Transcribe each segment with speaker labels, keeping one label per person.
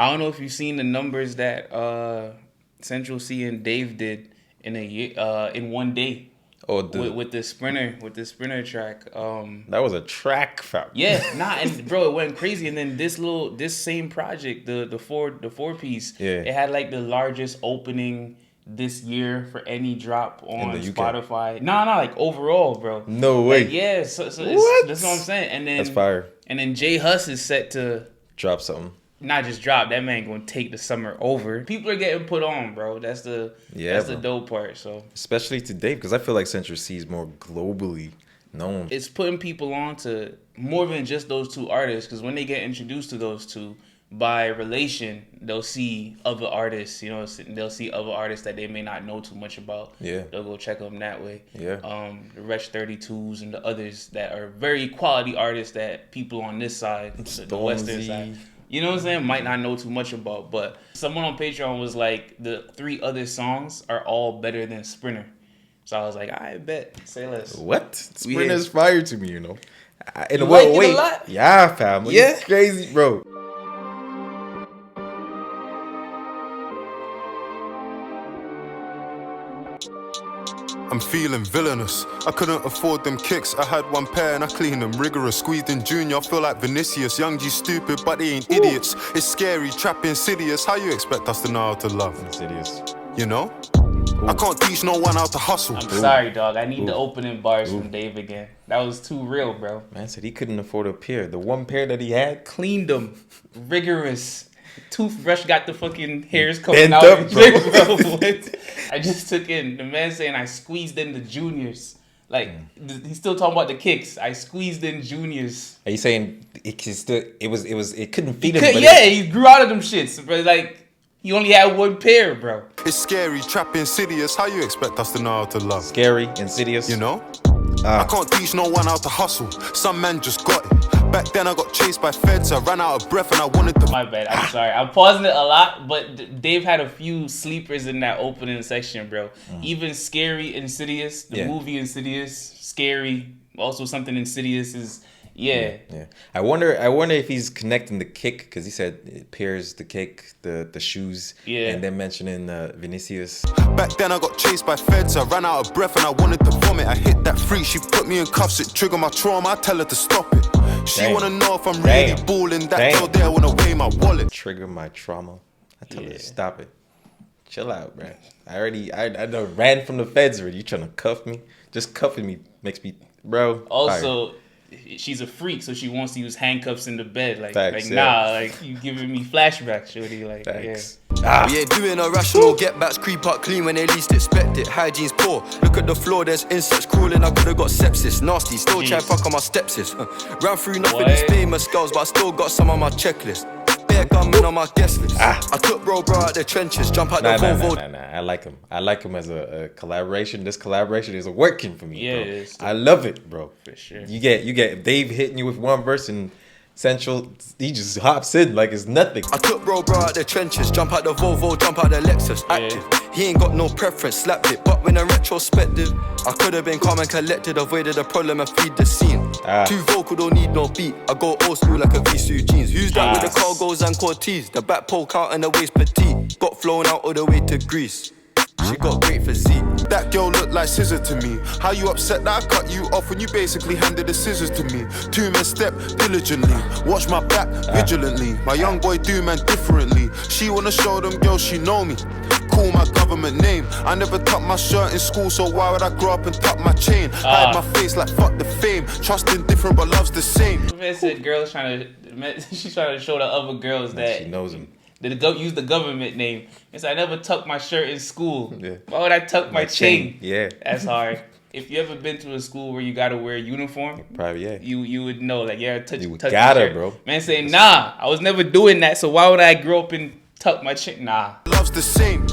Speaker 1: I don't know if you've seen the numbers that Central C and Dave did in a year, in one day.
Speaker 2: Oh,
Speaker 1: with the sprinter track.
Speaker 2: That was a track, fam.
Speaker 1: Yeah, and bro, it went crazy. And then this same project, the four piece,
Speaker 2: yeah,
Speaker 1: it had like the largest opening this year for any drop on Spotify. No, like overall, bro.
Speaker 2: No way.
Speaker 1: Like, yeah, so that's what I'm saying. And then
Speaker 2: that's fire.
Speaker 1: And then J Hus is set to
Speaker 2: drop something.
Speaker 1: Not just drop. That man gonna take the summer over. People are getting put on, bro. That's the dope part. So
Speaker 2: especially to Dave, because I feel like Central C is more globally known.
Speaker 1: It's putting people on to more than just those two artists. Because when they get introduced to those two by relation, they'll see other artists. You know, they'll see other artists that they may not know too much about.
Speaker 2: Yeah,
Speaker 1: they'll go check them that way.
Speaker 2: Yeah,
Speaker 1: the Wretch 32s and the others that are very quality artists that people on this side, the Western side. You know what I'm saying? Might not know too much about, but someone on Patreon was like, the 3 other songs are all better than Sprinter. So I was like, I bet. Say less.
Speaker 2: What? Sprinter's fire to me, you know.
Speaker 1: In a way, wait.
Speaker 2: Yeah, fam. Yeah. It's crazy, bro.
Speaker 3: I'm feeling villainous. I couldn't afford them kicks. I had one pair and I cleaned them rigorous. Squeezed in Junior, I feel like Vinicius. Young G stupid, but they ain't idiots. It's scary, trap insidious. How you expect us to know how to love?
Speaker 2: Insidious.
Speaker 3: You know? I can't teach no one how to hustle.
Speaker 1: I'm sorry, dog. I need the opening bars from Dave again. That was too real, bro.
Speaker 2: Man said he couldn't afford a pair. The one pair that he had,
Speaker 1: cleaned them. Rigorous. Toothbrush got the fucking hairs coming out.
Speaker 2: Up, bro.
Speaker 1: I just took in the man saying I squeezed in the juniors. Like he's still talking about the kicks. I squeezed in juniors.
Speaker 2: Are you saying it couldn't feed him?
Speaker 1: He grew out of them shits, but like he only had one pair, bro.
Speaker 3: It's scary, trap insidious. How you expect us to know how to love?
Speaker 2: Scary, insidious.
Speaker 3: You know? I can't teach no one how to hustle. Some man just got it. Back then I got chased by feds. I ran out of breath and I wanted to...
Speaker 1: My bad. I'm sorry. I'm pausing it a lot, but Dave had a few sleepers in that opening section, bro. Even Scary, Insidious, the movie Insidious, Scary, also something Insidious is... Yeah.
Speaker 2: I wonder if he's connecting the kick, because he said it pairs the kick, the shoes, and then mentioning Vinicius.
Speaker 3: Back then I got chased by feds. I ran out of breath and I wanted to vomit. I hit that free. She put me in cuffs. It triggered my trauma. I tell her to stop it. She wanna know if I'm really balling. That girl there wanna weigh my wallet.
Speaker 2: Trigger my trauma. I tell her to stop it. Chill out, bro. I know ran from the feds already. You trying to cuff me? Just cuffing me makes me, bro.
Speaker 1: Also, she's a freak, so she wants to use handcuffs in the bed. Like you giving me flashbacks, shorty. Like,
Speaker 4: We ain't doing irrational get-backs, creep up clean when they least expect it. Hygiene's poor. Look at the floor, there's insects crawling. I could've got sepsis. Nasty, still try fuck on my stepsis. Ran through nothing as famous girls, but I still got some on my checklist. Bare gunmen on my guest list. I took bro out the trenches, jump out the Volvo.
Speaker 2: I like him. I like him as a collaboration. This collaboration is working for me, bro.
Speaker 1: It is.
Speaker 2: I love it, bro.
Speaker 1: For sure.
Speaker 2: You get Dave hitting you with one verse and Central, he just hops in like it's nothing.
Speaker 4: I took bro out the trenches, jump out the Volvo, jump out the Lexus. Active. He ain't got no preference, slapped it. But when in retrospective, I could have been calm and collected, avoided the problem and feed the scene. Too vocal, don't need no beat. I go old school like a Visu jeans. Who's that with the cargos and Cortez? The back poke out and the waist petite. Got flown out all the way to Greece. She got great physique.
Speaker 3: That girl looked like scissor to me. How you upset that I cut you off when you basically handed the scissors to me? 2 men step diligently, watch my back vigilantly. My young boy do man differently. She wanna show them girls she know me. Call my government name. I never tucked my shirt in school, so why would I grow up and tuck my chain? Hide my face like fuck the fame. Trusting different but love's the same.
Speaker 1: Man said she's trying to show the other girls that
Speaker 2: she knows him.
Speaker 1: They use the government name. It's I never tucked my shirt in school. Why would I tuck my chain?
Speaker 2: Yeah.
Speaker 1: That's hard. If you ever been to a school where you gotta wear a uniform,
Speaker 2: probably
Speaker 1: you would know. Like touch
Speaker 2: gotta, bro.
Speaker 1: Man saying nah, I was never doing that. So why would I grow up and tuck my chain? Nah.
Speaker 4: Love's the same.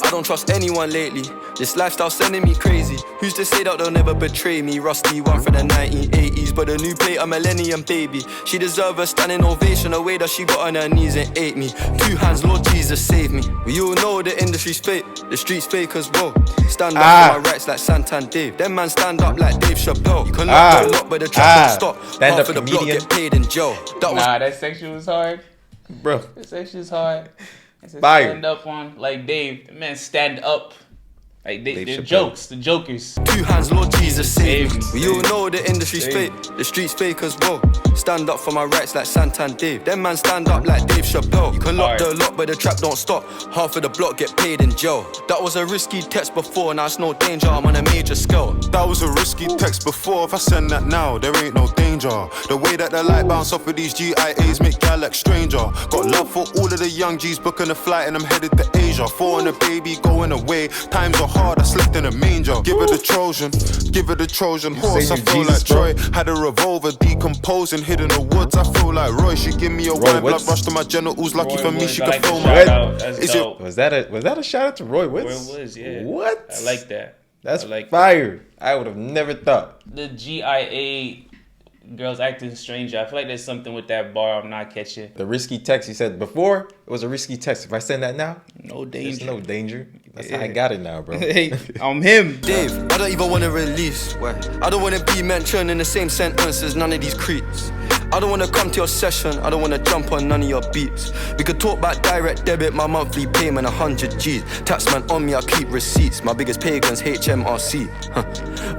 Speaker 4: I don't trust anyone lately. This lifestyle sending me crazy. Who's to say that they'll never betray me? Rusty one from the 1980s, but a new plate, a millennium baby. She deserve a standing ovation. The way that she got on her knees and ate me. 2 hands, Lord Jesus, save me. We all know the industry's fake, the streets fake as well. Stand up for my rights like Santan Dave. Them man stand up like Dave Chappelle. You can lock the lock, but the traffic stop.
Speaker 2: Stand
Speaker 4: Half
Speaker 2: up
Speaker 4: of the block
Speaker 2: comedian.
Speaker 4: get paid in jail.
Speaker 1: That sexual was hard.
Speaker 2: bro.
Speaker 1: This section's hard. It's
Speaker 2: Fire.
Speaker 1: stand up on like Dave. The man stand up. Like they're
Speaker 2: Chappelle.
Speaker 1: jokes, the jokers.
Speaker 4: 2 hands, Lord Jesus save me.
Speaker 1: Save me.
Speaker 4: We all know the industry's fake, the streets fake as well. Stand up for my rights like Santan Dave. Them man stand up like Dave Chappelle. You can lock the lock, but the trap don't stop. Half of the block get paid in jail. That was a risky text before, now it's no danger. I'm on a major scale.
Speaker 3: That was a risky text before. If I send that now, there ain't no danger. The way that the light bounce off of these GIAs make gal like stranger. Got love for all of the young G's booking a flight and I'm headed to Asia. 4 and a baby going away. Times are hard, I slept in a manger. Give her the Trojan, give her the Trojan horse. I feel like Troy. Had a revolver decomposing, hid in the woods. I feel like Roy. She give me a wine, blood rush to my genitals. Lucky for me, she could film my.
Speaker 1: Is it?
Speaker 2: Was that a shout out to Roy Woods?
Speaker 1: Roy Woods, yeah.
Speaker 2: What?
Speaker 1: I like that.
Speaker 2: That's
Speaker 1: like
Speaker 2: fire. I would have never thought.
Speaker 1: The GIA girls acting stranger. I feel like there's something with that bar I'm not catching.
Speaker 2: The risky text, he said before, it was a risky text. If I send that now,
Speaker 1: No
Speaker 2: there's
Speaker 1: danger.
Speaker 2: no danger. That's how I got it now, bro.
Speaker 1: Hey, I'm him.
Speaker 4: Dave, I don't even wanna release. Why? I don't wanna be mentioned in the same sentence as none of these creeps. I don't wanna come to your session, I don't wanna jump on none of your beats. We could talk about direct debit, my monthly payment 100 G's. Taxman on me, I keep receipts. My biggest pagans, HMRC.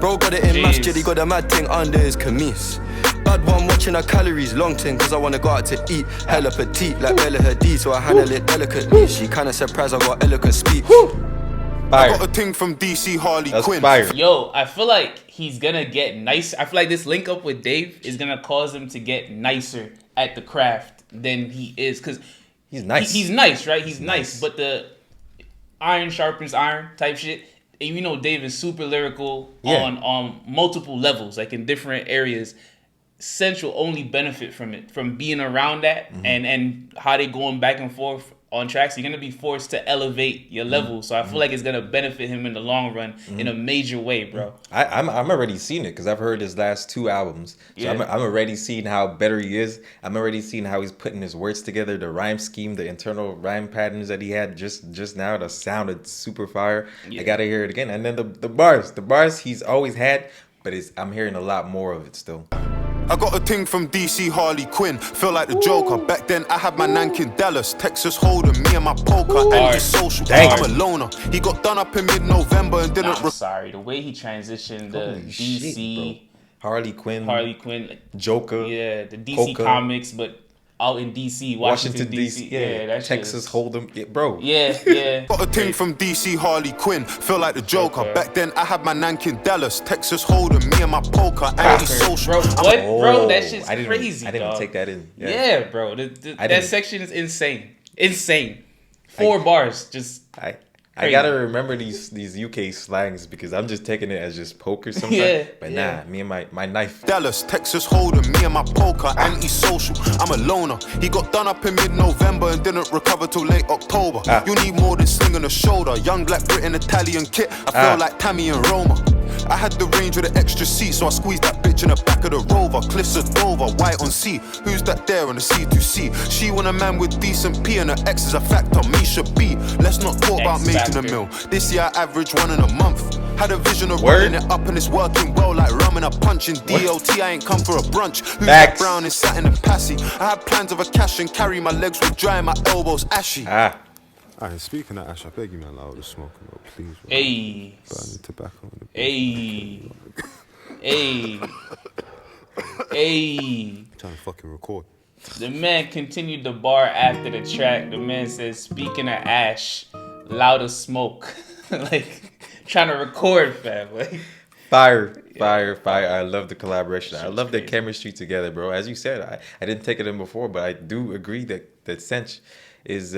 Speaker 4: Bro got it in
Speaker 1: Jeez.
Speaker 4: masjid, he got a mad thing under his camise. Bad one watching her calories, long thing, cause I wanna go out to eat. Hella petite, like Bella Hadid, so I handle it delicately. She kinda surprised I got eloquent speech.
Speaker 3: I
Speaker 2: Fire.
Speaker 3: got a thing from DC Harley
Speaker 2: That's
Speaker 3: Quinn.
Speaker 2: fire.
Speaker 1: Yo, I feel like he's gonna get nice. I feel like this link up with Dave is gonna cause him to get nicer at the craft than he is. Cause
Speaker 2: He's nice.
Speaker 1: he's nice, right? He's nice. But the iron sharpens iron type shit. And you know Dave is super lyrical
Speaker 2: Yeah.
Speaker 1: on multiple levels, like in different areas. Central only benefit from it, from being around that and how they going back and forth on tracks. You're gonna be forced to elevate your level. So I feel like it's gonna benefit him in the long run in a major way, bro.
Speaker 2: I'm already seeing it because I've heard his last 2 albums. So
Speaker 1: Yeah.
Speaker 2: I'm already seeing how better he is. I'm already seeing how he's putting his words together, the rhyme scheme, the internal rhyme patterns that he had just now that sounded super fire.
Speaker 1: Yeah.
Speaker 2: I gotta hear it again. And then the bars he's always had, but I'm hearing a lot more of it still.
Speaker 3: I got a ting from DC Harley Quinn. Feel like the Joker. Back then I had my Nankin Dallas, Texas Hold'em, me and my poker, and his social.
Speaker 2: Dang.
Speaker 3: I'm a loner. He got done up in mid-November and didn't.
Speaker 1: I'm sorry, the way he transitioned the
Speaker 2: Holy
Speaker 1: DC
Speaker 2: shit, bro. Harley Quinn,
Speaker 1: Quinn,
Speaker 2: Joker,
Speaker 1: yeah, the DC
Speaker 2: Polka.
Speaker 1: comics, but out in DC, Washington DC,
Speaker 2: yeah,
Speaker 1: that shit
Speaker 2: Texas
Speaker 1: is-
Speaker 2: Hold'em, yeah, bro.
Speaker 1: yeah.
Speaker 3: Got a ting from DC Harley Quinn. Feel like the Joker.
Speaker 1: Okay.
Speaker 3: Back then I had my Nankin Dallas, Texas Hold'em, me and my poker, and his social.
Speaker 1: Bro, what, bro? That shit's
Speaker 2: I didn't
Speaker 1: crazy,
Speaker 2: I didn't
Speaker 1: dog.
Speaker 2: take that in.
Speaker 1: Yeah, bro. That
Speaker 2: didn't.
Speaker 1: section is insane. 4 bars, just
Speaker 2: I gotta remember these UK slangs because I'm just taking it as just poker sometimes.
Speaker 1: Yeah,
Speaker 2: but
Speaker 1: yeah.
Speaker 2: nah, me and my knife.
Speaker 3: Dallas, Texas Hold'em, me and my poker, anti-social. I'm a loner. He got done up in mid-November and didn't recover till late October. You need more than slinging a shoulder. Young black Britain Italian kit. I feel like Tammy and Roma. I had the range with an extra seat, so I squeezed that bitch in the back of the Rover. Cliffs of Dover, white on sea. Who's that there on the C2C? She want a man with decent P and her ex is a factor. Me should be. Let's not talk about making a meal. This year I average 1 in a month. Had a vision of running it up and it's working well like rum and a punch in DOT. I ain't come for a brunch. Who's that brown and satin and passy? I had plans of a cash and carry. My legs were dry and my elbows ashy.
Speaker 5: Alright, speaking of Ash, I beg you, man, like, all the smoking, bro, please, bro.
Speaker 1: Hey.
Speaker 5: Burning tobacco in the
Speaker 1: Hey.
Speaker 5: trying to fucking record.
Speaker 1: The man continued the bar after the track. The man says, speaking of ash, louder smoke. Like, trying to record, fam. Like,
Speaker 2: Fire. I love the collaboration. I love the
Speaker 1: crazy.
Speaker 2: chemistry together, bro. As you said, I didn't take it in before, but I do agree that Sench is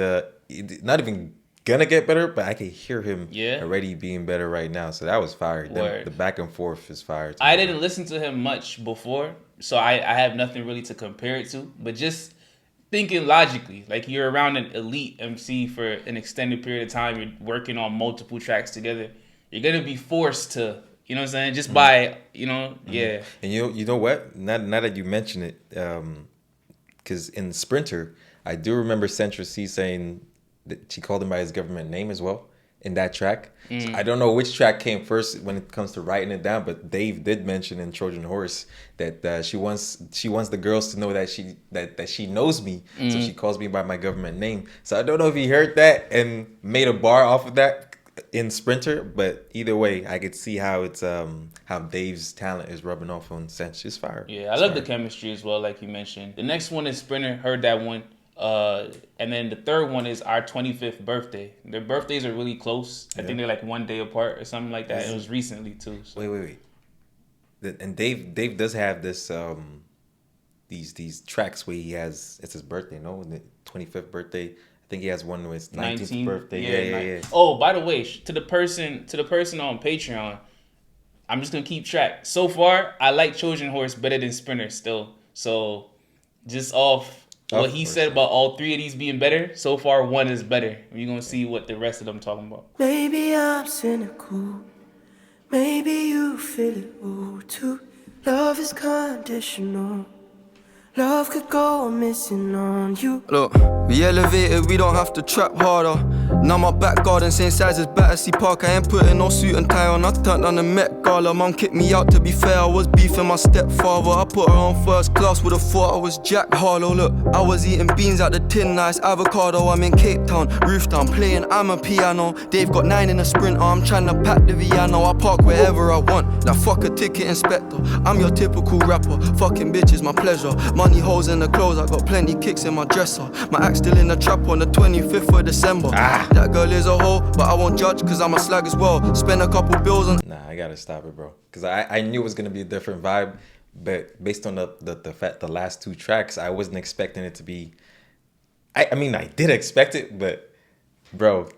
Speaker 2: not even gonna get better, but I can hear him already being better right now. So that was fire. The back and forth is fire.
Speaker 1: I didn't listen to him much before, so I have nothing really to compare it to. But just thinking logically, like you're around an elite MC for an extended period of time, you're working on multiple tracks together, you're gonna be forced to, you know what I'm saying, just by, you know, yeah.
Speaker 2: And you know what? Now that you mention it, because in Sprinter, I do remember Central C saying that she called him by his government name as well. in that track. So I don't know which track came first when it comes to writing it down, but Dave did mention in Trojan Horse that she wants the girls to know that she knows me, so she calls me by my government name. So I don't know if he heard that and made a bar off of that in Sprinter, but either way, I could see how it's how Dave's talent is rubbing off on Sench. It's fire.
Speaker 1: Yeah, I love the chemistry as well, like you mentioned. The next one is Sprinter. Heard that one. And then the third one is our 25th birthday. Their birthdays are really close. I think they're like 1 day apart or something like that. It was recently too. So.
Speaker 2: Wait. And Dave does have this these tracks where he has, it's his birthday, no? The 25th birthday. I think he has one where it's 19th birthday. Yeah.
Speaker 1: Oh, by the way, to the person on Patreon, I'm just gonna keep track. So far, I like Trojan Horse better than Sprinter still. So just off what he said about all three of these being better, so far one is better. You're gonna see what the rest of them talking about.
Speaker 6: Maybe I'm cynical. Maybe you feel it too. Love is conditional. Love could go missing on you.
Speaker 4: Look, we elevated, we don't have to trap harder. Now my back garden, same size as Battersea Park. I ain't putting no suit and tie on, I turned on the Met Gala. Mum kicked me out, to be fair, I was beefing my stepfather. I put her on first class, would've thought I was Jack Harlow. Look, I was eating beans at the tin, nice avocado. I'm in Cape Town, roof down, playing I'm a piano. Dave got 9 in a Sprinter, I'm trying to pack the Viano. I park wherever I want, like fuck a ticket inspector. I'm your typical rapper, fucking bitches my pleasure. Money holes in the clothes, I got plenty kicks in my dresser. My axe still in the trap on the 25th of December. That girl is a hoe, but I won't judge cause I'm a slag as well. Spend a couple bills on...
Speaker 2: Nah, I gotta stop it, bro. Cause I knew it was gonna be a different vibe, but based on the last 2 tracks, I wasn't expecting it to be... I mean, I did expect it, but bro...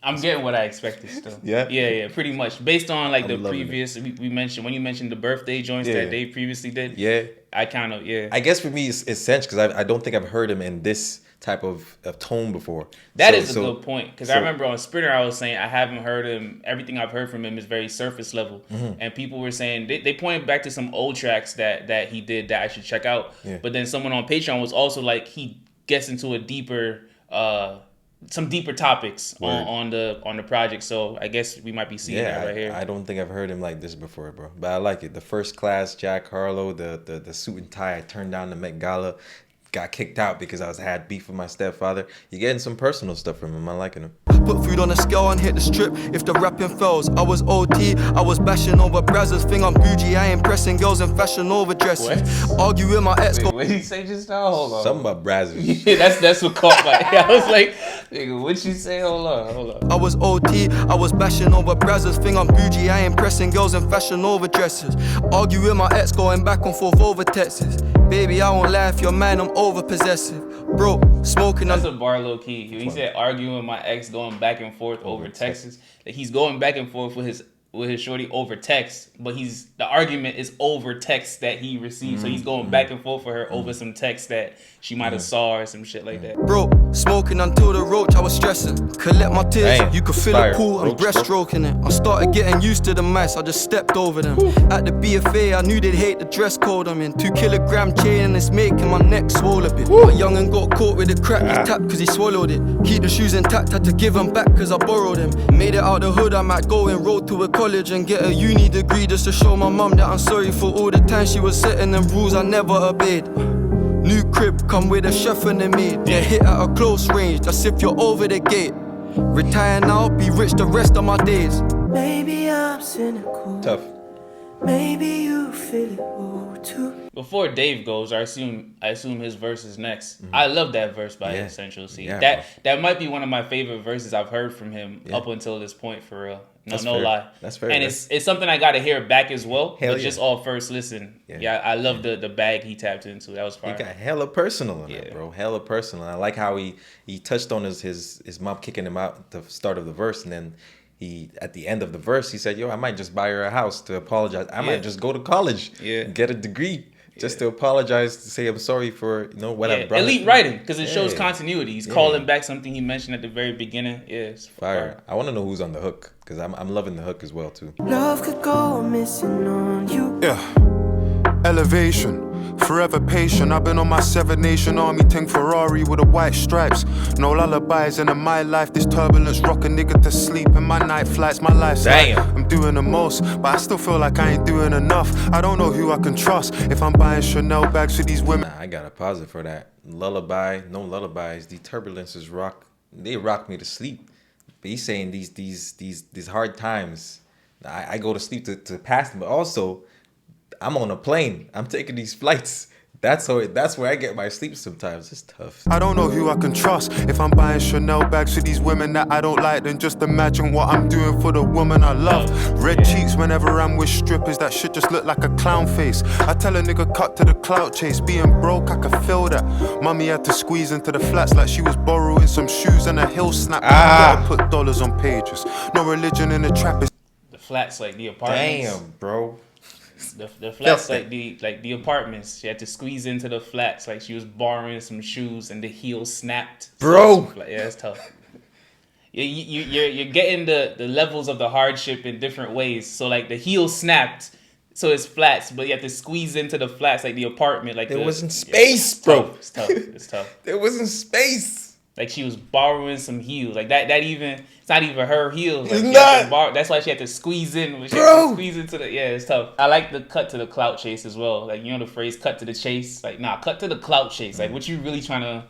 Speaker 1: I'm getting what I expected still. Yeah, pretty much. Based on like the previous, we mentioned, when you mentioned the birthday joints that Dave previously did.
Speaker 2: Yeah.
Speaker 1: I kind of,
Speaker 2: I guess for me, it's Sench because I don't think I've heard him in this type of tone before.
Speaker 1: That is a good point. Because I remember on Sprinter, I was saying I haven't heard him. Everything I've heard from him is very surface level. And people were saying, they pointed back to some old tracks that he did that I should check out. Yeah. But then someone on Patreon was also like, he gets into a deeper... some deeper topics on the project, so I guess we might be seeing that right here.
Speaker 2: I don't think I've heard him like this before, bro. But I like it. The first class, Jack Harlow, the suit and tie. I turned down the Met Gala, got kicked out because I had beef with my stepfather. You're getting some personal stuff from him. I'm liking him.
Speaker 4: Put food on a scale and hit the strip if the rapping fails. I was OT, I was bashing over brazzers. Think I'm bougie, I ain't pressing girls in fashion over dresses. Argue with my ex.
Speaker 1: Wait, what did he say just now? Hold on.
Speaker 2: Something about brazzers.
Speaker 1: Yeah, that's what caught my... I was like, nigga, what'd you say? Hold on.
Speaker 4: I was OT, I was bashing over brazzers. Think I'm bougie, I ain't pressing girls in fashion over dresses. Argue with my ex, going back and forth over texts. Baby, I won't lie if you're mine, I'm over possessive. Bro, smoking.
Speaker 1: That's a bar low key. He said arguing with my ex, going back and forth over texts. Like he's going back and forth with his shorty over text, but the argument is over text that he received. So he's going back and forth with her over some text that she might have saw or some shit like that.
Speaker 4: Bro, smoking until the roach, I was stressing. Collect my tears, you could feel the pool, I'm breaststroking it. I started getting used to the mice, I just stepped over them. At the BFA, I knew they'd hate the dress code I'm in. 2 kilogram chain and it's making my neck swole a bit. My youngin' got caught with the crack, he tapped cause he swallowed it. Keep the shoes intact, had to give them back cause I borrowed them. Made it out the hood, I might go and roll to a college and get a uni degree just to show my mum that I'm sorry for all the time she was setting them rules I never obeyed. New crib, come with a chef and a maid. Get hit at a close range, that's if you're over the gate. Retire now, be rich the rest of my days.
Speaker 6: Maybe I'm cynical.
Speaker 2: Tough.
Speaker 6: Maybe you feel it too.
Speaker 1: Before Dave goes, I assume his verse is next. I love that verse by Essential C.
Speaker 2: Yeah,
Speaker 1: that might be one of my favorite verses I've heard from him up until this point, for real. No lie.
Speaker 2: That's fair.
Speaker 1: And it's something I got to hear back as well. Just all first listen.
Speaker 2: Yeah.
Speaker 1: I love the bag he tapped into. That was fire.
Speaker 2: He got hella personal on that, bro. Hella personal. I like how he touched on his mom kicking him out at the start of the verse, and then he at the end of the verse he said, "Yo, I might just buy her a house to apologize. I might just go to college, get a degree." Just to apologize, to say I'm sorry for what I've brought.
Speaker 1: Elite writing, because it shows continuity. He's calling back something he mentioned at the very beginning. It's
Speaker 2: fire. I want to know who's on the hook, because I'm loving the hook as well too.
Speaker 6: Love could go missing on you.
Speaker 3: Yeah, elevation. Forever patient, I've been on my 7 Nation Army tank Ferrari with the white stripes. No lullabies, and in my life, this turbulence rock a nigga to sleep. In my night flights, my life's like I'm doing the most, but I still feel like I ain't doing enough. I don't know who I can trust if I'm buying Chanel bags for these women.
Speaker 2: Nah, I gotta pause it for that. Lullaby, no lullabies. These turbulences rock me to sleep. But he's saying these hard times, I go to sleep to pass them, but also I'm on a plane. I'm taking these flights. That's where I get my sleep sometimes. It's tough.
Speaker 3: I don't know who I can trust if I'm buying Chanel bags for these women that I don't like. Then just imagine what I'm doing for the woman I love. Red cheeks whenever I'm with strippers. That shit just look like a clown face. I tell a nigga cut to the clout chase. Being broke, I can feel that. Mummy had to squeeze into the flats like she was borrowing some shoes and a heel snap. I put dollars on pages. No religion in the trap.
Speaker 1: The flats like the apartments.
Speaker 2: Damn, bro.
Speaker 1: The flats like the apartments. She had to squeeze into the flats like she was borrowing some shoes and the heel snapped.
Speaker 2: Bro,
Speaker 1: so yeah, it's tough. You're getting the levels of the hardship in different ways. So like the heel snapped, so it's flats, but you have to squeeze into the flats like the apartment. Like
Speaker 2: there wasn't space, bro.
Speaker 1: It's tough. It's tough.
Speaker 2: There wasn't space.
Speaker 1: Like she was borrowing some heels. Like that even it's not even her heels. Like
Speaker 2: it's not.
Speaker 1: That's why she had to squeeze in. She had to squeeze into the it's tough. I like the cut to the clout chase as well. Like you know the phrase cut to the chase? Like cut to the clout chase. Like what you really trying to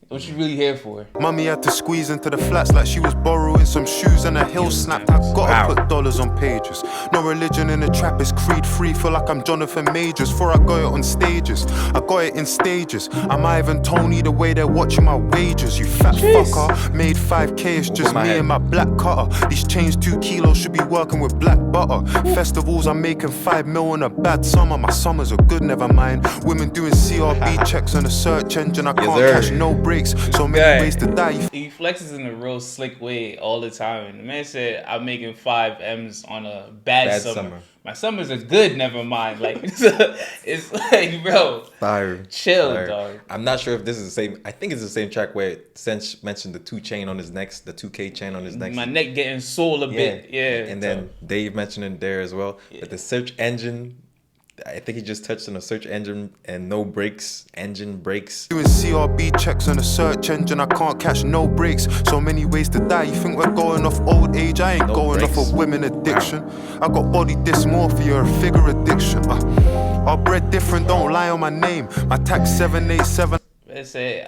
Speaker 1: what you really here for?
Speaker 3: Mummy had to squeeze into the flats like she was borrowing some shoes and a heel snapped. I gotta put dollars on pages. No religion in the trap is creed free. Feel like I'm Jonathan Majors. Before I got it on stages, I got it in stages. I'm Ivan Tony the way they're watching my wages. You fat fucker, made 5K, it's just me and my black cutter. These chains 2 kilos, should be working with black butter. Festivals, I'm making 5 mil in a bad summer. My summers are good, never mind. Women doing CRB checks on a search engine. I can't cash no breaks. So many ways to die.
Speaker 1: He flexes in a real slick way all the time. And the man said, I'm making 5 M's on a bad summer. My summers are good, never mind. Like, it's like, bro,
Speaker 2: Fire.
Speaker 1: Chill, dog.
Speaker 2: I'm not sure if this is the same. I think it's the same track where Sench mentioned the 2 chain on his neck, the 2K chain on his neck.
Speaker 1: My neck getting sore a bit. Yeah.
Speaker 2: And then Dave mentioned it there as well. Yeah. But the search engine, I think he just touched on a search engine and no brakes, engine brakes.
Speaker 3: Doing CRB checks on a search engine, I can't catch no breaks. So many ways to die. You think we're going off old age? I ain't going off of women addiction. I got body dysmorphia, a figure addiction. Our bread different, don't lie on my name. My tax 787.
Speaker 1: Let's say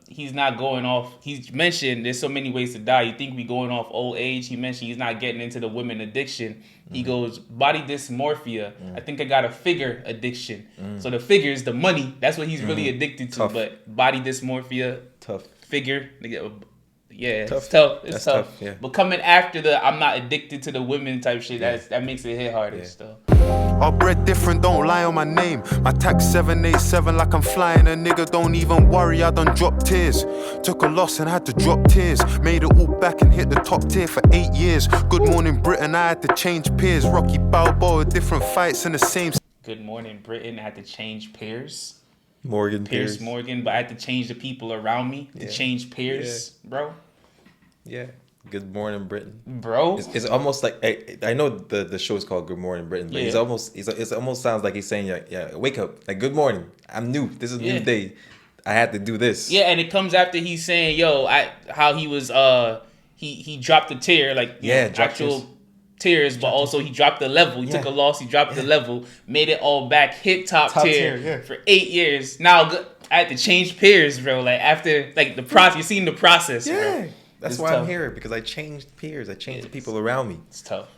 Speaker 1: he's not going off. He's mentioned there's so many ways to die. You think we going off old age? He mentioned he's not getting into the women addiction. He goes body dysmorphia. I think I got a figure addiction. So the figures, the money, that's what he's really addicted to.
Speaker 2: Tough.
Speaker 1: But body dysmorphia,
Speaker 2: tough.
Speaker 1: Figure, yeah,
Speaker 2: tough.
Speaker 1: it's tough. It's
Speaker 2: that's
Speaker 1: tough.
Speaker 2: Yeah.
Speaker 1: But coming after the I'm not addicted to the women type shit, that makes it hit harder still.
Speaker 3: Our bread different, don't lie on my name. My tax 787 like I'm flying. A nigga, don't even worry, I done dropped tears. Took a loss and had to drop tears. Made it all back and hit the top tier for 8 years. Good morning Britain, I had to change peers. Rocky Balboa, different fights in the same.
Speaker 1: Good morning Britain, I had to change peers.
Speaker 2: Piers
Speaker 1: Morgan, but I had to change the people around me to change peers, bro.
Speaker 2: Yeah. Good Morning Britain,
Speaker 1: bro.
Speaker 2: It's almost like I know the show is called Good Morning Britain, but it almost sounds like he's saying yeah, wake up, like good morning, I'm new, this is a new day, I had to do this.
Speaker 1: Yeah, and it comes after he's saying how he was he dropped the tier, like actual tears, but also he dropped the level. He took a loss, he dropped the level, made it all back, hit top tier for 8 years. Now I had to change peers, bro. Like after the process, you're seeing the process, bro.
Speaker 2: That's why I'm here, because I changed peers. I changed the people around me.
Speaker 1: It's tough.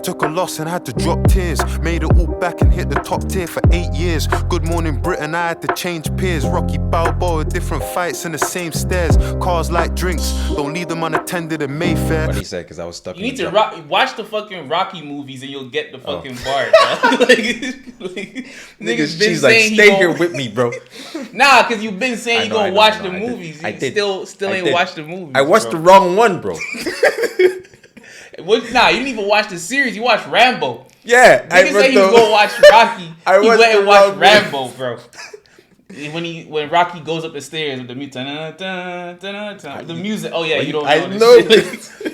Speaker 3: Took a loss and had to drop tears. Made it all back and hit the top tier for 8 years. Good morning Britain, I had to change peers. Rocky Balboa, different fights in the same stairs. Cars like drinks, don't leave them unattended in Mayfair.
Speaker 2: What he said, because I was stuck.
Speaker 1: You need to watch the fucking Rocky movies and you'll get the fucking part.
Speaker 2: Niggas, she's like, stay here with me, bro.
Speaker 1: Nah, because you've been saying you're gonna watch the movies. You still ain't watched the movies.
Speaker 2: I watched the wrong one, bro.
Speaker 1: Nah, you didn't even watch the series. You watched Rambo.
Speaker 2: Yeah,
Speaker 1: Niggas say he was gonna watch Rocky. He went and watched Rambo, bro. when Rocky goes up the stairs with the music, the music. Oh yeah, you don't know.
Speaker 2: I know.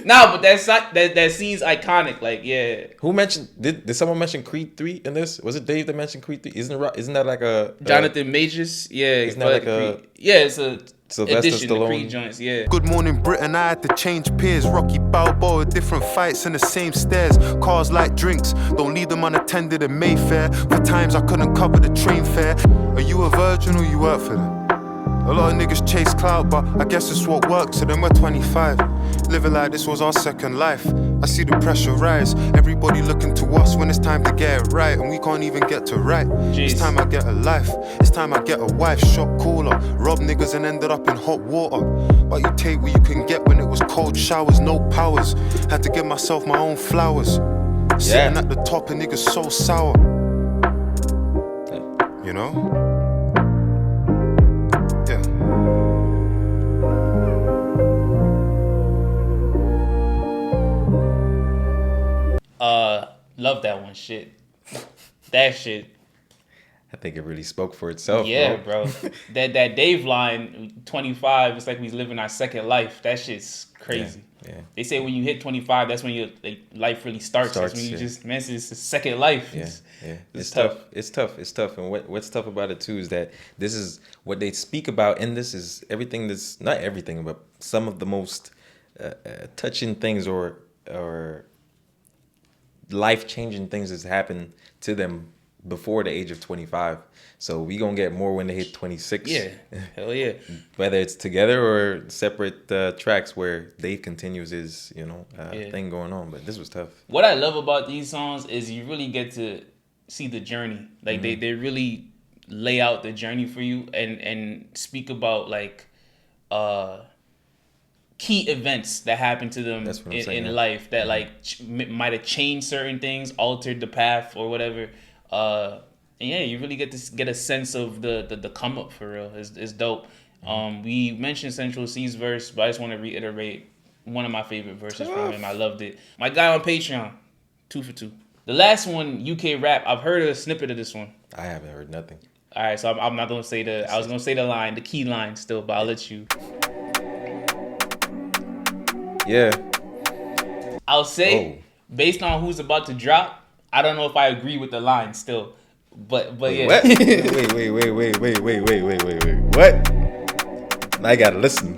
Speaker 1: Nah, but that scene's iconic. Like, yeah.
Speaker 2: Who mentioned? Did someone mention Creed 3 in this? Was it Dave that mentioned Creed 3? Isn't that like a
Speaker 1: Jonathan Majors? Yeah.
Speaker 2: Isn't that like a
Speaker 1: it's a
Speaker 2: Sylvester
Speaker 1: addition
Speaker 2: Stallone?
Speaker 1: to Creed joints. Yeah.
Speaker 3: Good morning, Britain. I had to change peers. Rocky Balboa, different fights in the same stairs. Cars like drinks, don't leave them unattended in Mayfair. For times I couldn't cover the train fare. Are you a virgin or you work for them? A lot of niggas chase clout, but I guess it's what works. So then we're 25. Living like this was our second life. I see the pressure rise. Everybody looking to us when it's time to get it right. And we can't even get to right.
Speaker 1: Jeez.
Speaker 3: It's time I get a life. It's time I get a wife. Shot caller. Rob niggas and ended up in hot water. But you take what you can get when it was cold showers. No powers. Had to give myself my own flowers. Sitting at the top and niggas so sour. You know?
Speaker 1: Love that one. Shit. That shit.
Speaker 2: I think it really spoke for itself.
Speaker 1: Yeah, bro. that Dave line, 25, it's like we living our second life. That shit's crazy.
Speaker 2: Yeah.
Speaker 1: They say when you hit 25, that's when your life really starts. That's when you just, man, it's a second life.
Speaker 2: Yeah. It's tough. It's tough. And what's tough about it too is that this is what they speak about in this is everything that's, not everything, but some of the most touching things or life-changing things that's happened to them before the age of 25. So we gonna get more when they hit 26.
Speaker 1: Yeah, hell yeah.
Speaker 2: Whether it's together or separate tracks where Dave continues his, thing going on. But this was tough.
Speaker 1: What I love about these songs is you really get to see the journey. Like they really lay out the journey for you and speak about like key events that happened to them in life that like might have changed certain things, altered the path or whatever. And yeah, you really get to get a sense of the come up for real. It's dope. We mentioned Central C's verse, but I just want to reiterate one of my favorite verses from him. I loved it. My guy on Patreon, 2 for 2. The last one, UK rap. I've heard a snippet of this one.
Speaker 2: I haven't heard nothing.
Speaker 1: All right, so I'm not gonna say I was gonna say the key line still, but I'll let you.
Speaker 2: Yeah.
Speaker 1: I'll say, based on who's about to drop, I don't know if I agree with the line still. But yeah.
Speaker 2: What? Wait. What? Now I gotta listen.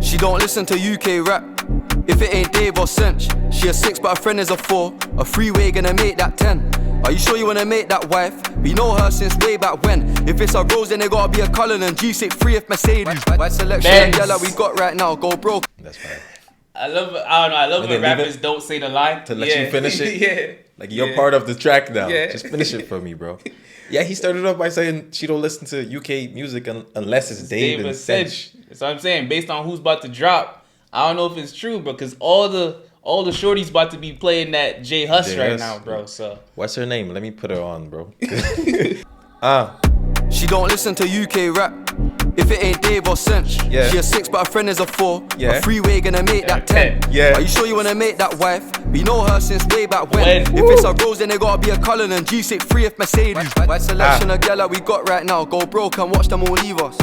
Speaker 4: She don't listen to UK rap. If it ain't Dave or Cinch. She a 6 but her friend is a 4. A freeway gonna make that 10. Are you sure you wanna make that wife? We know her since way back when. If it's a Rose then it gotta be a Cullinan. G6 free if Mercedes. White selection and yellow we got right now. Go broke.
Speaker 2: That's fine.
Speaker 1: I love when rappers don't say the line.
Speaker 2: To let you finish it?
Speaker 1: Yeah.
Speaker 2: Like you're part of the track now. Yeah. Just finish it for me, bro. Yeah, he started off by saying she don't listen to UK music unless it's Dave and Cinch.
Speaker 1: That's what I'm saying. Based on who's about to drop, I don't know if it's true, because all the shorties about to be playing that J Hus right now, bro. So
Speaker 2: what's her name? Let me put her on, bro.
Speaker 4: She don't listen to UK rap. If it ain't Dave or Cinch.
Speaker 2: Yeah.
Speaker 4: She a 6 but her friend is a 4.
Speaker 2: Yeah.
Speaker 4: A freeway gonna make that 10.
Speaker 2: Yeah.
Speaker 4: Are you sure you wanna make that wife? We know her since way back when. If it's a Rose then it gotta be a Cullinan. G6 free if Mercedes. White selection of gal that we got right now. Go broke and watch them all leave us.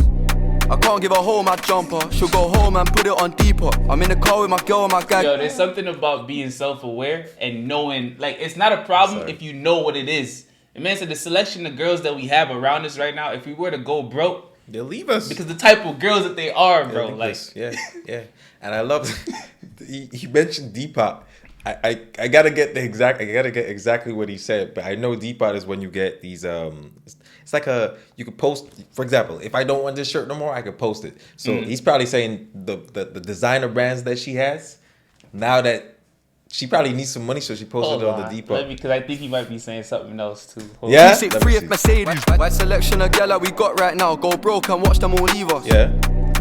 Speaker 4: I can't give her home my jumper. She'll go home and put it on deeper. I'm in the car with my girl and my guy.
Speaker 1: Yo, there's something about being self-aware and knowing, like, it's not a problem if you know what it is. And man said the selection of girls that we have around us right now, if we were to go broke,
Speaker 2: they'll leave us.
Speaker 1: Because the type of girls that they are, bro. Like,
Speaker 2: yeah. And I love he mentioned Depop. I gotta get exactly what he said, but I know Depop is when you get these it's like you could post, for example, if I don't want this shirt no more, I could post it. So he's probably saying the designer brands that she has, now that she probably needs some money, so she posted it on the Depop.
Speaker 1: Because I think he might be saying something else too.
Speaker 2: Yeah?
Speaker 4: Free if Mercedes. White selection of gal that we got right now. Go broke and watch them all leave us.
Speaker 2: Yeah.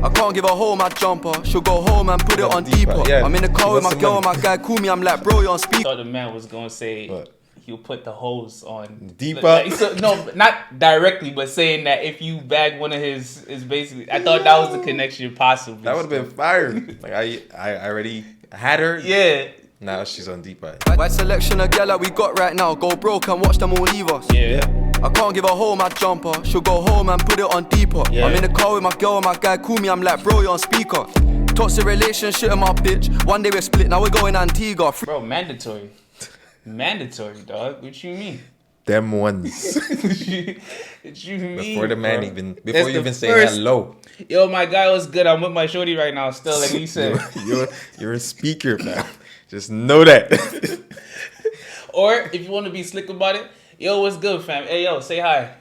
Speaker 4: I can't give her home my jumper. She'll go home and put it on Depop.
Speaker 2: Yeah.
Speaker 4: I'm in the car with my girl and my guy. Call me, I'm like, bro, you're on speed.
Speaker 1: I thought the man was gonna say he'll put the hose on
Speaker 2: Depop.
Speaker 1: Like, so, no, not directly, but saying that if you bag one of his basically. I thought that was the connection possible.
Speaker 2: That would have been fire. Like I already had her.
Speaker 1: Yeah.
Speaker 2: Now she's on deep eye.
Speaker 4: Wide selection of gal that we got right now. Go broke and watch them all leave us.
Speaker 1: Yeah.
Speaker 4: I can't give her home my jumper. She'll go home and put it on deeper.
Speaker 1: Yeah.
Speaker 4: I'm in the car with my girl and my guy call me. I'm like, bro, you're on speaker. Toxic relationship with my bitch. One day we're split, now we're going Antigua.
Speaker 1: Bro, mandatory. Mandatory, dog. What you mean?
Speaker 2: Them ones.
Speaker 1: What you mean?
Speaker 2: Before the man
Speaker 1: bro?
Speaker 2: before you even say hello.
Speaker 1: Yo, my guy was good. I'm with my shorty right now still, like he said.
Speaker 2: you're a speaker, man. Just know that.
Speaker 1: Or if you want to be slick about it, yo, what's good, fam? Hey, yo, say hi.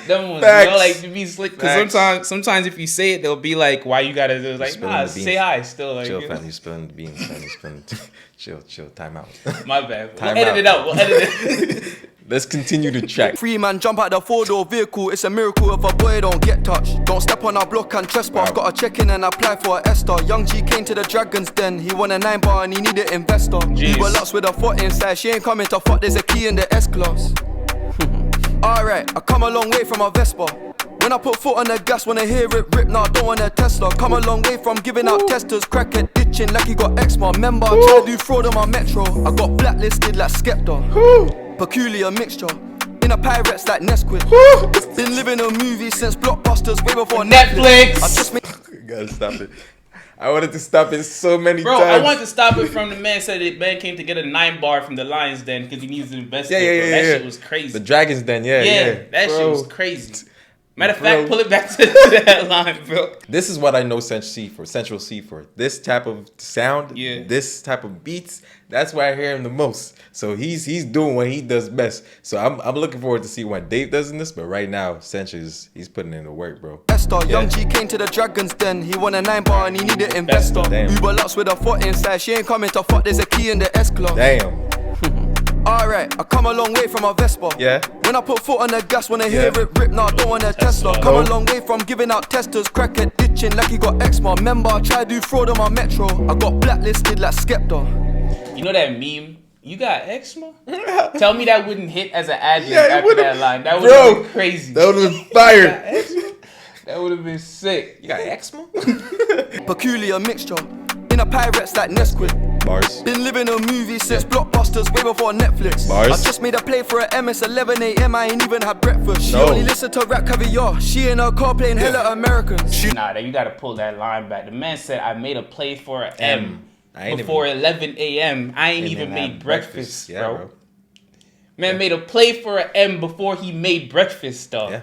Speaker 1: Them ones,
Speaker 2: Facts.
Speaker 1: you know, like to be slick. Because sometimes if you say it, they'll be like, "Why you gotta do?" Like, nah, say hi. Still, like,
Speaker 2: chill, fam. You spilling the beans, fam. You spilling. Chill. Time out.
Speaker 1: My bad.
Speaker 2: Time
Speaker 1: We'll edit
Speaker 2: out.
Speaker 1: it.
Speaker 2: Let's continue the track.
Speaker 4: Free man, jump out the 4-door vehicle. It's a miracle if a boy don't get touched. Don't step on our block and trespass.
Speaker 2: Wow.
Speaker 4: Gotta check in and apply for a Esther. Young G came to the Dragon's Den. He won a 9-bar and he needed investor.
Speaker 1: Jeez.
Speaker 4: Uber Lux with a foot inside. She ain't coming to fuck. There's a key in the S-Class. Alright, I come a long way from a Vespa. When I put foot on the gas, wanna hear it rip, nah, don't want a Tesla. Come a long way from giving out testers, crackhead ditching like he got eczema. Remember, I tried to do fraud on my metro. I got blacklisted like Skepta. Peculiar mixture. In a Pyrex like Nesquik. Been living a movie since Blockbusters, way before
Speaker 1: Netflix.
Speaker 4: I just made
Speaker 2: Gotta stop it. I wanted to stop it so many
Speaker 1: Bro,
Speaker 2: times.
Speaker 1: I wanted to stop it from the man said the man came to get a 9-bar from the Lions Den because he needs to invest. That shit was crazy.
Speaker 2: The Dragons Den, yeah.
Speaker 1: That
Speaker 2: Bro.
Speaker 1: shit was crazy. Matter of
Speaker 2: Bro.
Speaker 1: fact, pull it back to that line, bro.
Speaker 2: This is what I know Central C for. This type of sound, this type of beats, that's where I hear him the most. So he's doing what he does best. So I'm looking forward to see what Dave does in this. But right now, Central he's putting in the work, bro.
Speaker 4: Esther. Young G came to the Dragon's Den. He won a 9-bar and he needed investor.
Speaker 2: Damn.
Speaker 4: Uber Lux with a foot inside. She ain't coming to fuck. There's a key in the S-Class.
Speaker 2: Damn.
Speaker 4: Alright, I come a long way from a Vespa.
Speaker 2: Yeah.
Speaker 4: When I put foot on the gas, wanna hear it rip, nah, don't want a Tesla. Come a long way from giving out testers, crackhead ditching like he got eczema. Remember, I tried to do fraud on my metro. I got blacklisted like Skepta.
Speaker 1: You know that meme? You got eczema? Tell me that wouldn't hit as an ad after that line. That would have been crazy.
Speaker 2: That would have been fire.
Speaker 1: That would have been sick.
Speaker 2: You got eczema?
Speaker 4: Peculiar mixture. In a Pyrex like Nesquik.
Speaker 2: Bars.
Speaker 4: Been living a movie since Blockbusters, way before Netflix.
Speaker 2: Bars.
Speaker 4: I just made a play for a MS 11 AM. I ain't even had breakfast. She
Speaker 2: No.
Speaker 4: only listened to rap caviar. She in her car playing hella Americans.
Speaker 1: Nah, you gotta pull that line back. The man said, I made a play for an M.
Speaker 2: I ain't
Speaker 1: Before
Speaker 2: even-
Speaker 1: 11 a.m. I ain't
Speaker 2: Ain't
Speaker 1: even
Speaker 2: even
Speaker 1: made
Speaker 2: had
Speaker 1: breakfast,
Speaker 2: breakfast. Yeah,
Speaker 1: bro.
Speaker 2: bro.
Speaker 1: Man made a play for an M before he made breakfast, dog.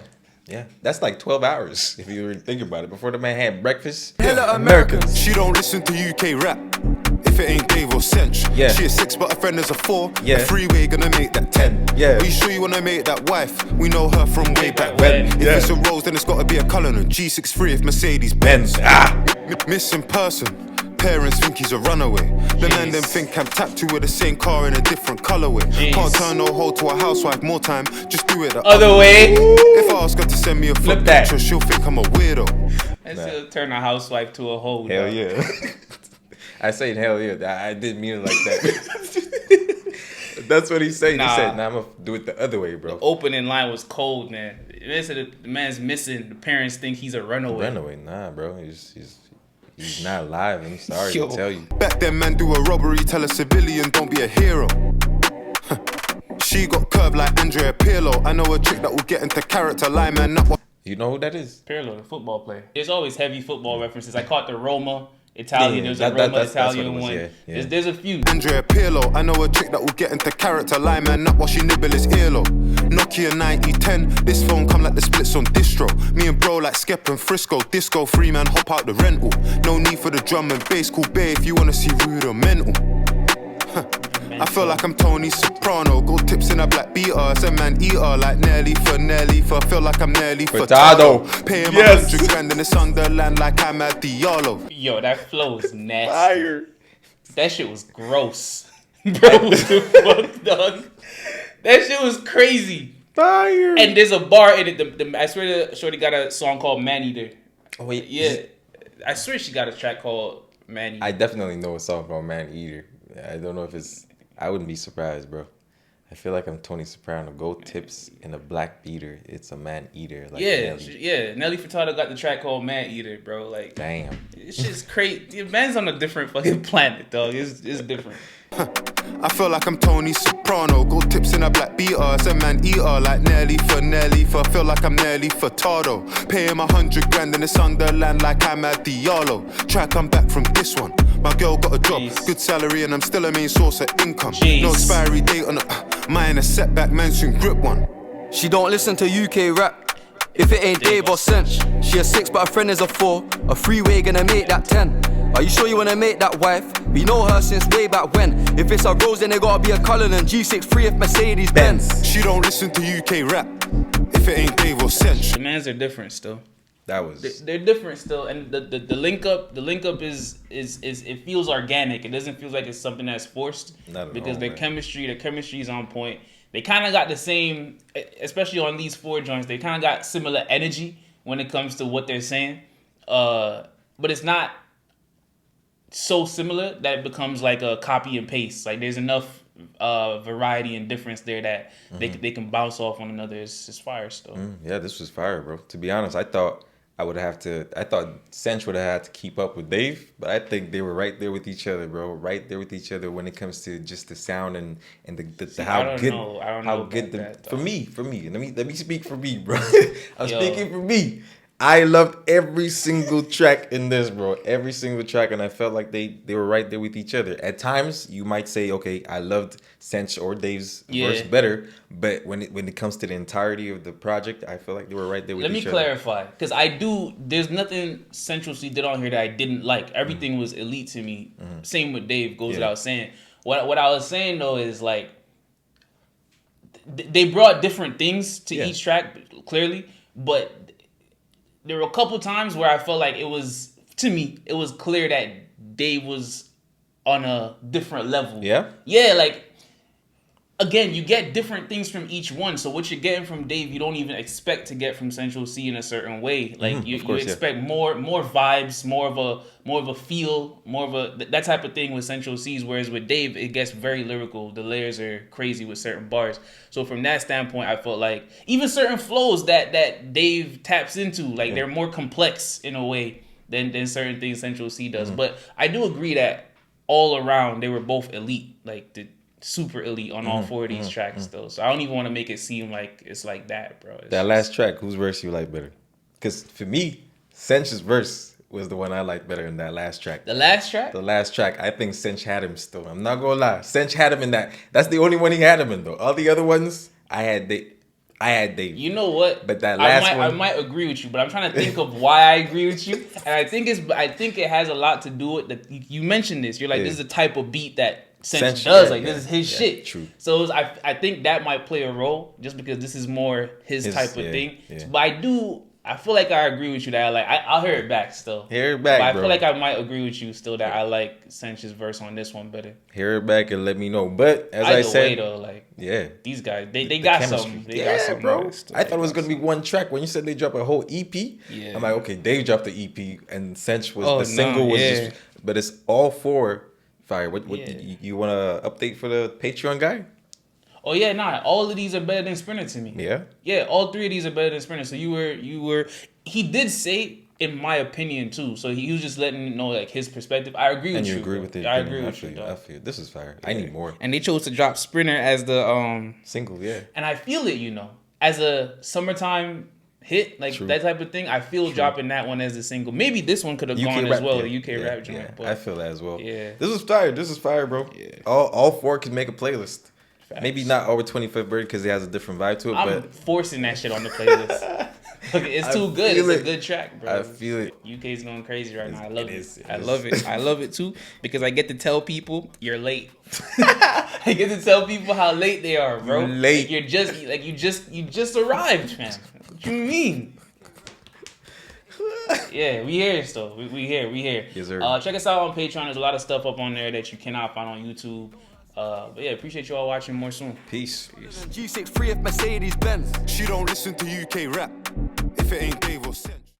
Speaker 2: Yeah. That's like 12 hours if you really think about it. Before the man had breakfast.
Speaker 4: Hella Americans.
Speaker 3: She don't listen to UK rap. If it ain't Dave or Cinch.
Speaker 2: Yeah.
Speaker 3: She a 6 but her friend is a 4.
Speaker 2: Yeah.
Speaker 3: A freeway gonna make that 10.
Speaker 2: Yeah.
Speaker 3: Are you sure you wanna make that wife? We know her from way back
Speaker 1: when.
Speaker 3: when. If
Speaker 2: Yeah.
Speaker 3: it's a Rose then it's gotta be a Cullinan. G63 if Mercedes Benz. Missing person. Parents think he's a runaway. The man them think I'm tattooed with the same car in a different colorway.
Speaker 1: Jeez.
Speaker 3: Can't turn no hoe to a housewife more time. Just do it the
Speaker 1: Other way.
Speaker 3: If I ask her to send me a
Speaker 2: Flip
Speaker 3: flip
Speaker 2: that.
Speaker 3: picture, she'll think I'm a weirdo.
Speaker 1: And still turn a housewife to a hoe.
Speaker 2: Hell
Speaker 1: dog.
Speaker 2: yeah. I said hell yeah. I didn't mean it like that. That's what he said.
Speaker 1: Nah.
Speaker 2: He said, nah, I'm going to do it the other way, bro.
Speaker 1: Opening line was cold, man. They said the man's missing. The parents think he's a runaway.
Speaker 2: Runaway? Nah, bro. He's not alive. I'm sorry
Speaker 1: Yo.
Speaker 2: to tell you.
Speaker 3: Back then, man, do a robbery, tell a civilian, don't be a hero. She got curved like Andrea Pirlo. I know a trick that will get into character, lie, man. Not what.
Speaker 2: You know who that is?
Speaker 1: Pirlo, the football player. There's always heavy football references. I caught the Roma Italian. There's a Roma
Speaker 2: that's what it
Speaker 1: Italian
Speaker 2: was,
Speaker 1: one.
Speaker 2: yeah.
Speaker 1: There's a few.
Speaker 3: Andrea Pirlo, I know a trick that will get into character, lie, man. Not what she nibble is earlobe. Nokia 9010, this phone come like the splits on distro. Me and bro like Skep and Frisco. Disco free, man, hop out the rental. No need for the drum and bass, cool bay if you wanna see rudimental. I feel like I'm Tony Soprano. Gold tips in a black beater. It's a man eater like Nelly for. Feel like I'm Nelly
Speaker 2: Furtado.
Speaker 3: Furtado. Pay him
Speaker 2: Yes.
Speaker 3: 100 grand in the Sunderland like I'm at Diallo.
Speaker 1: Yo, that flow is nasty.
Speaker 2: Fire.
Speaker 1: That shit was gross. Bro, what the fuck, dog? That shit was crazy.
Speaker 2: Fire.
Speaker 1: And there's a bar in it. I swear the shorty got a song called Man Eater.
Speaker 2: Oh, wait.
Speaker 1: Yeah. I swear she got a track called Man Eater.
Speaker 2: I definitely know a song called Man Eater. I don't know if it's... I wouldn't be surprised, bro. I feel like I'm Tony Soprano. Gold tips in a black beater. It's a man eater. Like
Speaker 1: Nelly Furtado got the track called Man Eater, bro. Like,
Speaker 2: damn.
Speaker 1: It's just crazy. The man's on a different fucking planet, dog. It's different.
Speaker 3: I feel like I'm Tony Soprano. Gold tips in a black beater. It's a man eater like Nelly for. Feel like I'm Nelly Furtado. Pay him $100,000 in the Sunderland like I'm at Diallo. Try to come back from this one. My girl got a job, good salary, and I'm still a main source of income. No expiry date on mine, a setback, man soon grip one.
Speaker 4: She don't listen to UK rap if it ain't Dave or Cinch. She a 6 but her friend is a 4. A freeway gonna make that 10. Are you sure you wanna make that wife? We know her since way back when. If it's a Rose then it gotta be a Cullinan G6 free if Mercedes Benz.
Speaker 3: She don't listen to UK rap if it ain't Dave or Cinch.
Speaker 1: The mans are different still.
Speaker 2: They're
Speaker 1: different still, and the link up is it feels organic. It doesn't feel like it's something that's forced because their chemistry is on point. They kind of got the same, especially on these 4 joints. They kind of got similar energy when it comes to what they're saying, but it's not so similar that it becomes like a copy and paste. Like there's enough variety and difference there that they can bounce off one another. It's fire still.
Speaker 2: Yeah, this was fire, bro. To be honest, I thought Cinch would have had to keep up with Dave, but I think they were right there with each other, bro. Right there with each other when it comes to just the sound and the how good for me. Let me speak for me, bro. I'm speaking for me. I loved every single track in this, bro. Every single track, and I felt like they were right there with each other. At times, you might say, okay, I loved Cinch or Dave's verse better, but when it comes to the entirety of the project, I feel like they were right there with each other.
Speaker 1: Let me clarify, because there's nothing Central C did on here that I didn't like. Everything was elite to me. Same with Dave, goes without saying. What I was saying, though, is like, they brought different things to each track, clearly, but there were a couple times where I felt like it was clear that Dave was on a different level. Yeah? Yeah, like, again, you get different things from each one. So what you're getting from Dave, you don't even expect to get from Central C in a certain way. Like, you expect more vibes, more of a feel, more of a that type of thing with Central C's. Whereas with Dave, it gets very lyrical. The layers are crazy with certain bars. So from that standpoint, I felt like even certain flows that Dave taps into, like they're more complex in a way than certain things Central C does. But I do agree that all around they were both elite, like the super elite on all 4 of these tracks though. So I don't even want to make it seem like it's like that, bro.
Speaker 2: That last track, whose verse you like better? Because for me, Cinch's verse was the one I liked better in that last track.
Speaker 1: The last track?
Speaker 2: The last track. I think Cinch had him still. I'm not gonna lie. Cinch had him in that. That's the only one he had him in though. All the other ones, I had Dave.
Speaker 1: You know what?
Speaker 2: But that last one,
Speaker 1: I might agree with you, but I'm trying to think of why I agree with you. And I think it has a lot to do with that. You mentioned this. You're like, this is the type of beat that Cinch does. This is his shit. True. So I think that might play a role just because this is more his type of thing. Yeah. But I feel like I agree with you that I'll hear it back still.
Speaker 2: Hear it back,
Speaker 1: but
Speaker 2: bro.
Speaker 1: I feel like I might agree with you still that I like Cinch's verse on this one better.
Speaker 2: Hear it back and let me know. But as I said,
Speaker 1: way, though, these guys they got something. They got something,
Speaker 2: bro. I thought it was gonna be one track. When you said they dropped a whole EP, I'm like, okay, Dave dropped the EP and Cinch was single was just, but it's all 4 fire. What you want to update for the Patreon guy?
Speaker 1: Oh yeah, all of these are better than Sprinter to me. Yeah, all 3 of these are better than Sprinter. So you were. He did say, in my opinion, too. So he was just letting you know like his perspective. I agree with you. And you agree with it? I agree with you.
Speaker 2: I feel this is fire. I need more.
Speaker 1: And they chose to drop Sprinter as the
Speaker 2: single. Yeah.
Speaker 1: And I feel it, as a summertime hit, like that type of thing. I feel dropping that one as a single. Maybe this one could have gone as well. The UK rap joint.
Speaker 2: Yeah, I feel that as well. Yeah. This is fire. This is fire, bro. Yeah. All 4 can make a playlist. Facts. Maybe not over 25th Birthday because it has a different vibe to it.
Speaker 1: I'm forcing that shit on the playlist. It's too good. It's a good track, bro.
Speaker 2: I feel it.
Speaker 1: UK's going crazy right now. I love it. I love it. I love it too because I get to tell people you're late. I get to tell people how late they are, bro.
Speaker 2: You're late.
Speaker 1: Like you just arrived, man. What you mean? Yeah, we here still. We here.
Speaker 2: Yes, sir.
Speaker 1: Check us out on Patreon. There's a lot of stuff up on there that you cannot find on YouTube. But yeah, appreciate you all watching. More soon.
Speaker 2: Peace.
Speaker 4: G6 free if Mercedes Benz.
Speaker 3: She don't listen to UK rap if it ain't Dave or